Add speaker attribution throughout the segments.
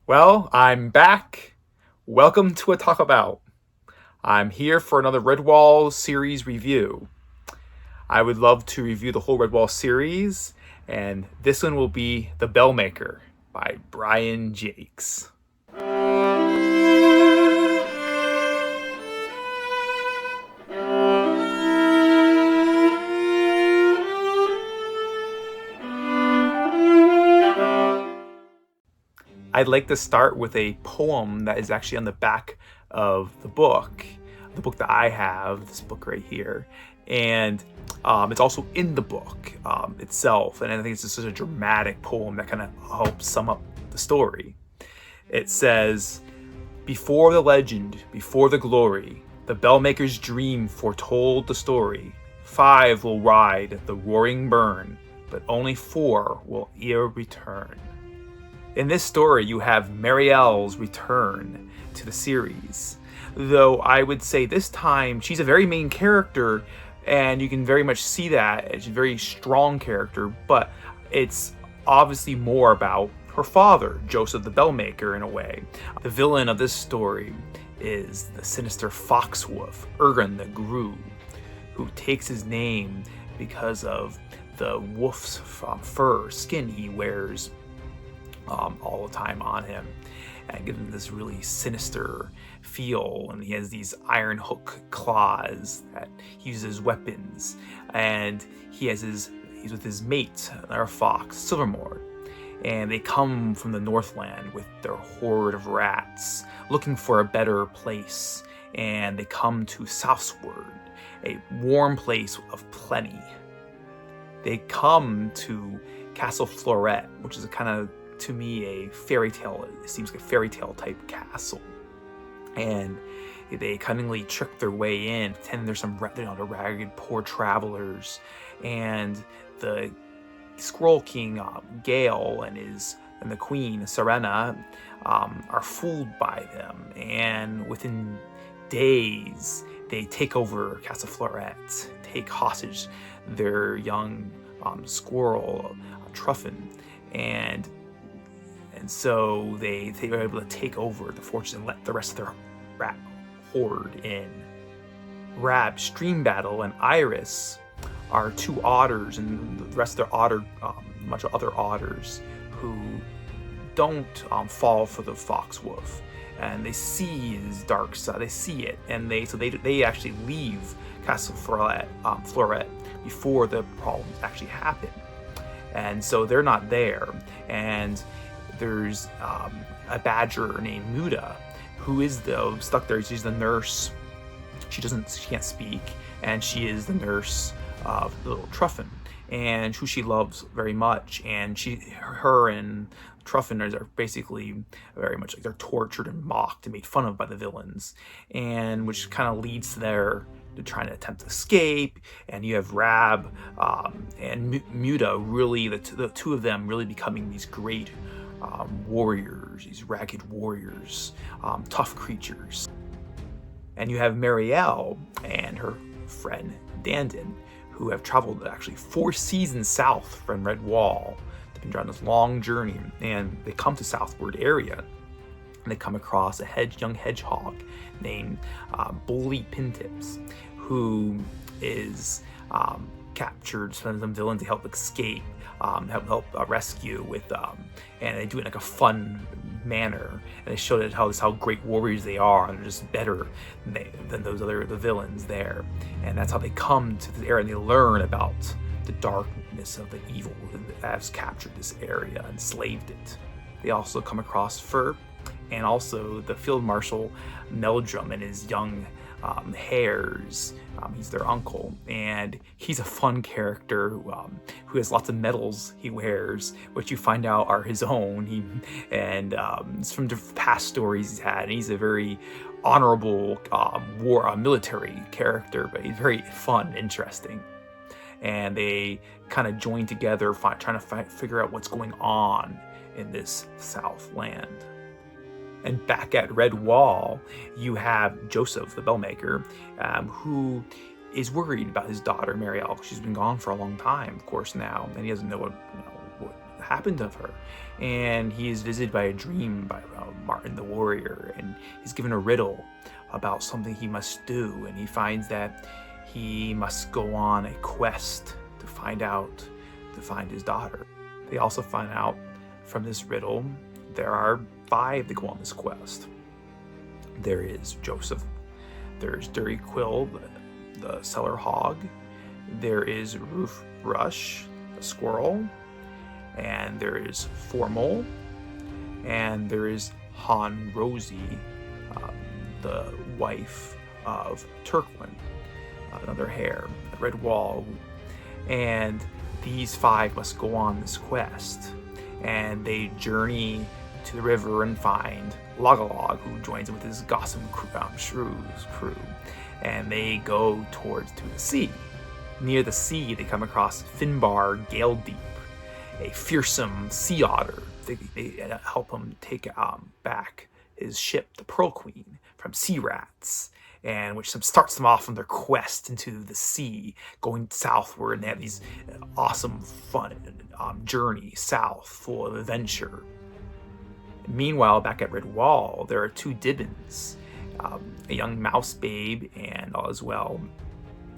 Speaker 1: Well, I'm back. Welcome to a Talk About. I'm here for another Redwall series review. I would love to review the whole Redwall series, and this one will be The Bellmaker by Brian Jacques. I'd like to start with a poem that is actually on the back of the book that I have, this book right here. And it's also in the book itself. And I think it's just such a dramatic poem that kind of helps sum up the story. It says, "Before the legend, before the glory, the Bellmaker's dream foretold the story. 5 will ride the roaring burn, but only 4 will e'er return." In this story, you have Marielle's return to the series. Though I would say this time, she's a very main character, and you can very much see that. She's a very strong character, but it's obviously more about her father, Joseph the Bellmaker, in a way. The villain of this story is the sinister foxwolf, Ergun the Grue, who takes his name because of the wolf's fur skin he wears all the time on him, and gives him this really sinister feel. And he has these iron hook claws that he uses as weapons, and he's with his mate, our fox Silvermore, and they come from the Northland with their horde of rats looking for a better place, and they come to Southward, a warm place of plenty. They come to Castle Floret, which is a kind of, to me, a fairy tale. It seems like a fairy tale type castle, and they cunningly trick their way in, pretending there's some ragged, poor travelers, and the Squirrel King Gale and the Queen Serena are fooled by them, and within days they take over Castle Floret, take hostage their young squirrel Truffin, and so they were able to take over the fortress and let the rest of their rat horde in. Rab, Streambattle, and Iris are 2 otters, and the rest of their bunch of other otters who don't fall for the foxwolf, and they see his dark side. They see it, and they actually leave Castle Floret before the problems actually happen, and so they're not there. And there's a badger named Muda, who is stuck there. She's the nurse. She can't speak, and she is the nurse of little Truffin, and who she loves very much. And her and Truffin are basically very much like they're tortured and mocked and made fun of by the villains, and which kind of leads to trying to attempt to escape. And you have Rab and Muda, really the 2 of them really becoming these great warriors, these ragged warriors, tough creatures. And you have Marielle and her friend Dandin, who have traveled actually 4 seasons south from Redwall. They've been on this long journey, and they come to Southward area, and they come across a young hedgehog named Bully Pintips, who is captured some villains to help escape, help rescue with, and they do it in like a fun manner, and they show that how great warriors they are, and they're just better than the villains there. And that's how they come to this area, and they learn about the darkness of the evil that has captured this area, enslaved it. They also come across Fur, and also the Field Marshal Meldrum and his young hares. He's their uncle, and he's a fun character who has lots of medals he wears, which you find out are his own. It's from past stories he's had, and he's a very honorable military character, but he's very fun, interesting. And they kind of join together, trying to figure out what's going on in this Southland. And back at Redwall, you have Joseph the Bellmaker, who is worried about his daughter Marielle. She's been gone for a long time, of course, now, and he doesn't know what happened to her. And he is visited by a dream by Martin the warrior, and he's given a riddle about something he must do, and he finds that he must go on a quest to find his daughter. They also find out from this riddle there are 5 that go on this quest. There is Joseph, there's Dirty Quill, the cellar hog, there is Roof Rush, the squirrel, and there is Formal, and there is Han Rosie, the wife of Turquin, another hare, the Redwall. And these 5 must go on this quest, and they journey to the river and find Logalog, who joins them with his Gossam Shrew's crew, and they go to the sea. Near the sea, they come across Finbar Galedeep, a fearsome sea otter. They help him take back his ship, the Pearl Queen, from sea rats, and which starts them off on their quest into the sea, going southward, and they have these awesome, fun journey south, full of adventure. Meanwhile, back at Redwall, there are 2 Dibbons, a young mouse babe, and as well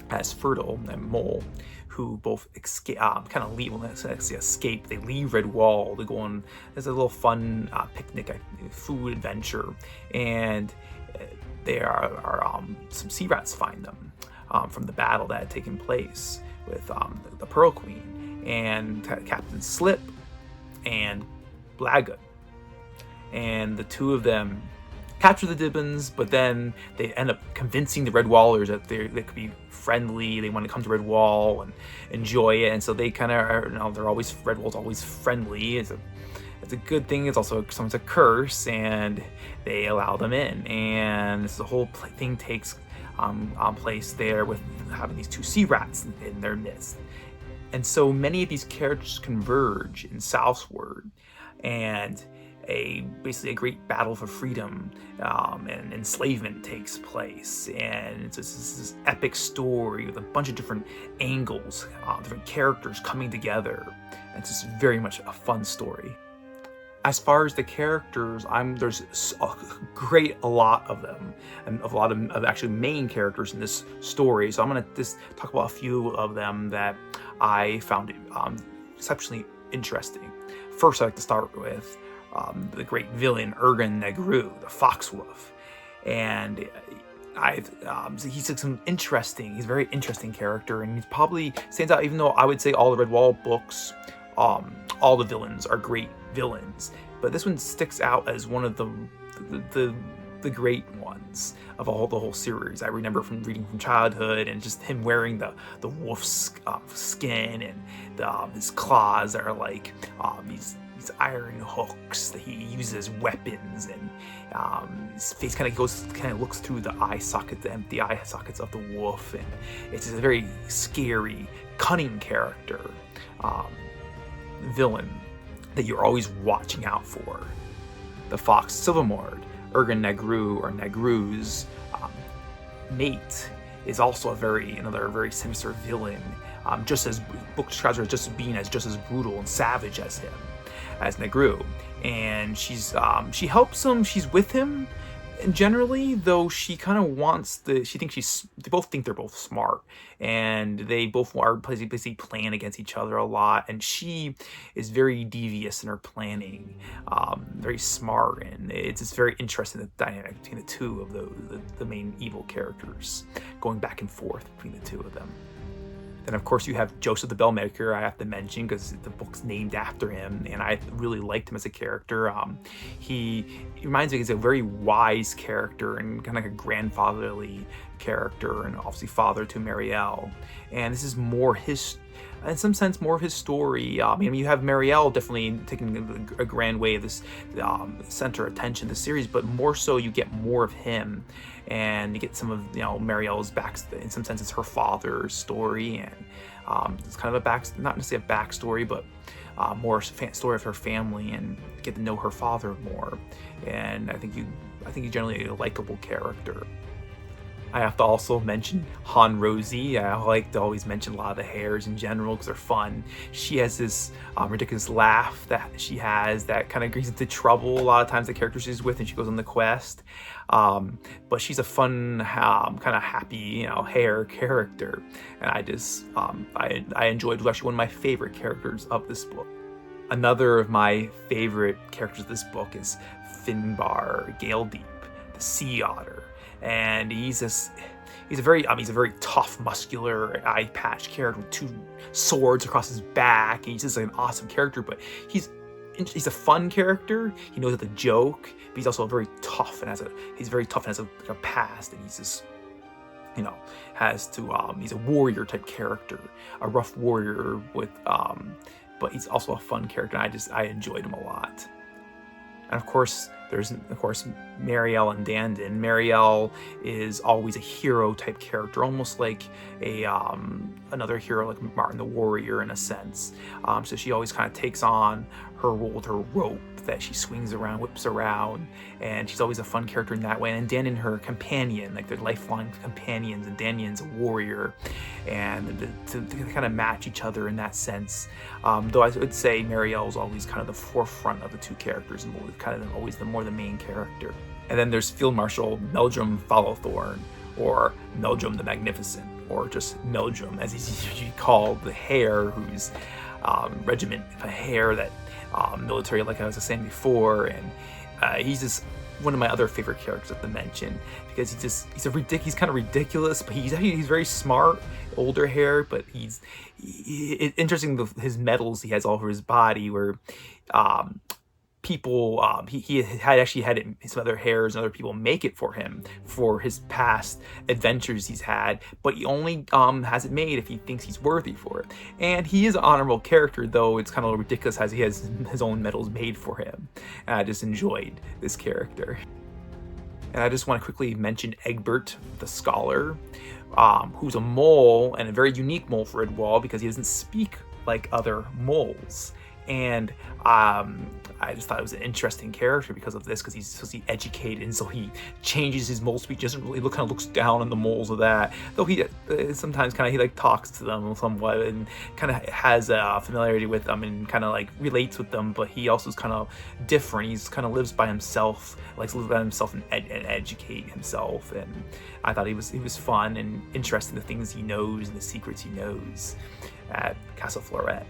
Speaker 1: as Fertile and Mole, who both escape. They leave Redwall to go on as a little fun picnic, food adventure, and some sea rats find them from the battle that had taken place with the Pearl Queen and Captain Slip and Blagood. And the 2 of them capture the Dibbons, but then they end up convincing the Redwallers that they could be friendly. They want to come to Redwall and enjoy it, and so they kind of are. Redwall's always friendly. It's a good thing. It's also sometimes a curse, and they allow them in. And the whole thing takes place there with having these 2 sea rats in their midst. And so many of these characters converge in southward, and basically a great battle for freedom and enslavement takes place, and it's this epic story with a bunch of different angles, different characters coming together. And it's just very much a fun story. As far as the characters, there's a lot of them, and a lot of actually main characters in this story. So I'm gonna just talk about a few of them that I found exceptionally interesting. First, I'd like to start with the great villain Ergen Negru, the Foxwolf, and he's a very interesting character, and he probably stands out. Even though I would say all the Redwall books, all the villains are great villains, but this one sticks out as one of the great ones of the whole series. I remember from reading from childhood, and just him wearing the wolf's skin, and his claws are like these iron hooks that he uses as weapons, and his face kind of looks through the empty eye sockets of the wolf, and it's a very scary, cunning character, villain that you're always watching out for. The Fox Silvermord, Ergen Negru, or Negru's mate, is also another very sinister villain, just as book describes her as being just as brutal and savage as him, as Negru. And she helps him, she's with him, and generally, though she kind of they both think they're both smart, and they both are basically playing against each other a lot, and she is very devious in her planning, very smart, and it's just very interesting, the dynamic between the 2 of the main evil characters, going back and forth between the 2 of them. Then, of course, you have Joseph the Bellmaker, I have to mention, because the book's named after him, and I really liked him as a character. He reminds me, he's a very wise character, and kind of like a grandfatherly character, and obviously father to Marielle. And this is in some sense, more of his story. You have Marielle definitely taking a grand way of this center attention of the series, but more so you get more of him, and you get some of Marielle's in some sense, it's her father's story, and it's kind of not necessarily a backstory, but more story of her family, and get to know her father more. And I think he's generally a likable character. I have to also mention Han Rosie. I like to always mention a lot of the hares in general because they're fun. She has this ridiculous laugh that she has that kind of gets into trouble a lot of times the characters she's with and she goes on the quest. But she's a fun, kind of happy, hare character. And I just, I enjoyed, actually one of my favorite characters of this book. Another of my favorite characters of this book is Finbar Galedeep, the sea otter. And he's a very tough, muscular, eye patch character with 2 swords across his back. And he's just like an awesome character, but he's a fun character. He knows how to joke, but he's also very tough and has a past, and he's just, he's a warrior type character, a rough warrior with, but he's also a fun character. And I enjoyed him a lot. And of course, there's Marielle and Dandin. Marielle is always a hero type character, almost like a another hero like Martin the Warrior in a sense. So she always kind of takes on her role with her rope that she swings around, whips around, and she's always a fun character in that way. And Dandin, her companion, like they're lifelong companions, and Dandin's a warrior, and to kind of match each other in that sense. Though I would say Marielle is always kind of the forefront of the 2 characters, and kind of always the main character. And then there's Field Marshal Meldrum Followthorn, or Meldrum the Magnificent, or just Meldrum as he's usually called, the hare whose regiment, a hare that military, like I was saying before, and he's just one of my other favorite characters to mention because he's kind of ridiculous, but he's very smart, older hare, but it's interesting his medals he has all over his body where people he had some other hares and other people make it for him for his past adventures he's had, but he only has it made if he thinks he's worthy for it. And he is an honorable character, though it's kind of ridiculous as he has his own medals made for him. And I just enjoyed this character. And I just want to quickly mention Egbert the Scholar, who's a mole, and a very unique mole for Redwall because he doesn't speak like other moles. And I just thought it was an interesting character because of this, because he's supposed to be educated, and so he changes his mole speech. Doesn't really kind of looks down on the moles of that, though he sometimes kind of talks to them somewhat and kind of has a familiarity with them and kind of relates with them. But he also is kind of different. He's kind of lives by himself, likes to live by himself and educate himself. And I thought he was fun and interesting, the things he knows and the secrets he knows at Castle Florette.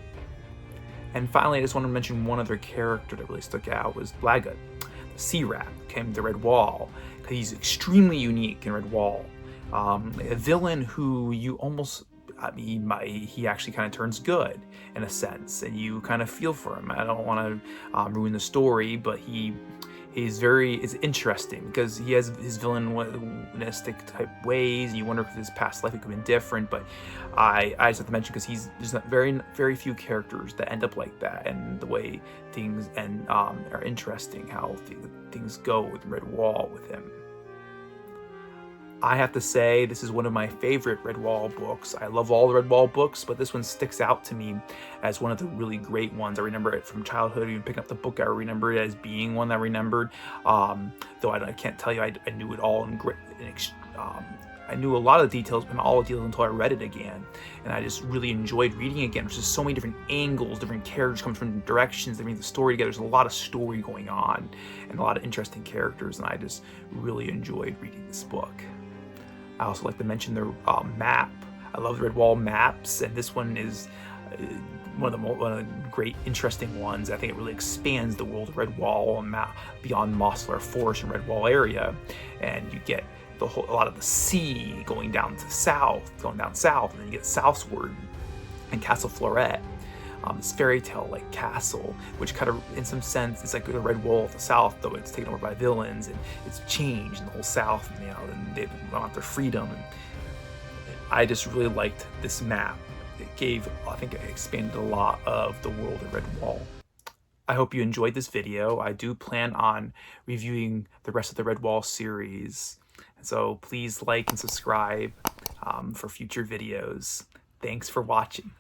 Speaker 1: And finally, I just want to mention one other character that really stuck out was Blagut, the sea rat, who came to Redwall, because he's extremely unique in Redwall. A villain who you almost, he actually kind of turns good in a sense, and you kind of feel for him. I don't want to ruin the story, but it's interesting because he has his villainistic type ways, and you wonder if his past life could have been different. But I just have to mention because there's not very few characters that end up like that, and the way things are interesting, how things go with Redwall with him. I have to say, this is one of my favorite Redwall books. I love all the Redwall books, but this one sticks out to me as one of the really great ones. I remember it from childhood. Even picking up the book, I remember it as being one that I remembered. Though I can't tell you I knew it all I knew a lot of the details, but not all the details until I read it again. And I just really enjoyed reading it again. There's just so many different angles, different characters coming from different directions. They bring the story together. There's a lot of story going on and a lot of interesting characters, and I just really enjoyed reading this book. I also like to mention the map. I love the Redwall maps, and this one is one of the great, interesting ones. I think it really expands the world of Redwall and beyond Mossler Forest and Redwall area, and you get a lot of the sea going down south, and then you get southward and Castle Florette. This fairy tale like castle, which kind of in some sense it's like the Red Wall of the South, though it's taken over by villains and it's changed in the whole South, and and they want their freedom. And I just really liked this map. I think it expanded a lot of the world of Redwall. I hope you enjoyed this video. I do plan on reviewing the rest of the Redwall series, so please like and subscribe for future videos. Thanks for watching.